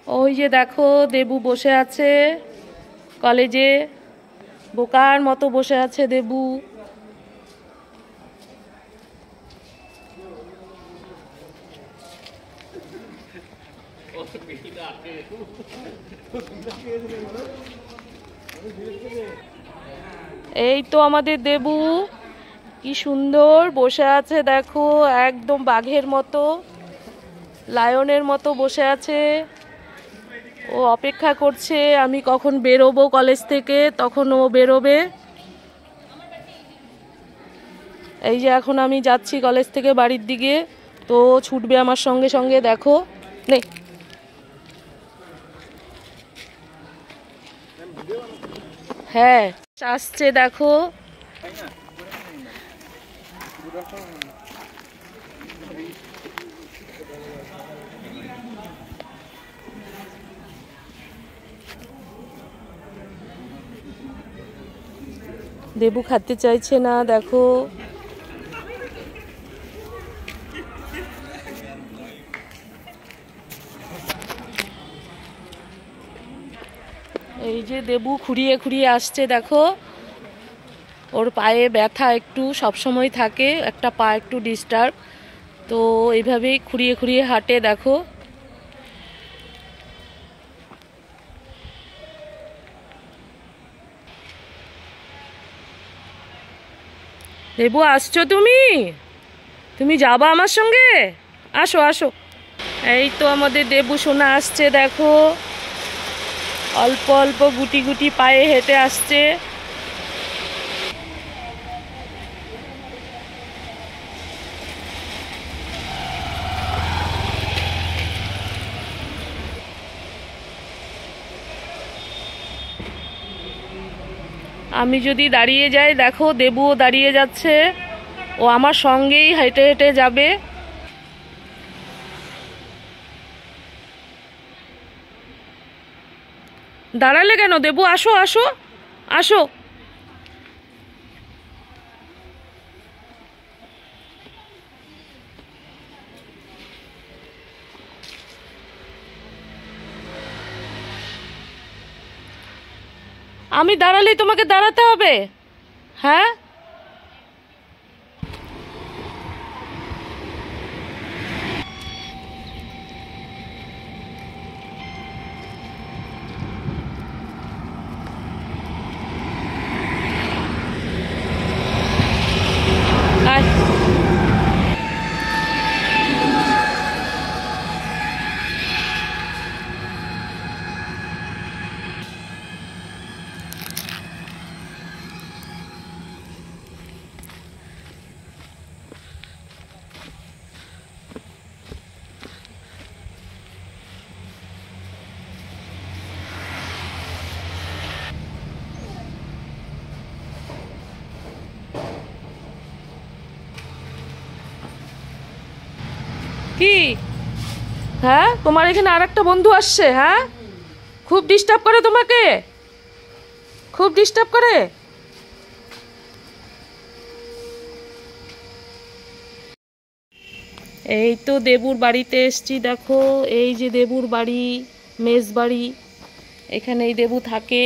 ওই যে দেখো দেবু বসে আছে কলেজে, বোকার মতো বসে আছে দেবু। এই তো আমাদের দেবু কি সুন্দর বসে আছে দেখো, একদম বাঘের মতো, লায়নের মতো বসে আছে। ও অপেক্ষা করছে আমি কখন বেরোবো কলেজ থেকে, তখন ও বেরোবে। এই যে এখন আমি যাচ্ছি কলেজ থেকে বাড়ির দিকে, তো ছুটবে আমার সঙ্গে সঙ্গে। দেখো নে, হ্যাঁ আসছে দেখো। দেবু খেতে চাইছে না দেখো। এই যে দেবু খুঁড়িয়ে খুঁড়িয়ে আসছে দেখো, ওর পায়ে ব্যথা একটু সবসময় থাকে, একটা পা একটু ডিস্টার্ব, তো এইভাবেই খুঁড়িয়ে খুঁড়িয়ে হাঁটে দেখো। দেবু আসছো তুমি? তুমি যাবা আমার সঙ্গে? আসো আসো। এই তো আমাদের দেবু সোনা আসছে দেখো, অল্প অল্প গুটি গুটি পায়ে হেঁটে আসছে। আমি যদি দাঁড়িয়ে যাই দেখো দেবুও দাঁড়িয়ে যাচ্ছে, ও আমার সঙ্গেই হেঁটে হেঁটে যাবে। দাঁড়ালে কেন দেবু? আসো আসো আসো। আমি দাঁড়ালেই তোমাকে দাঁড়াতে হবে? হ্যাঁ, আয়। কি? হ্যাঁ, তোমার এখানে আর একটা বন্ধু আসছে? হ্যাঁ, খুব ডিস্টার্ব করে তোমাকে, খুব ডিস্টার্ব করে। এই তো দেবুর বাড়িতে এসছি দেখো, এই যে দেবুর বাড়ি, মেস বাড়ি, এখানেই দেবু থাকে।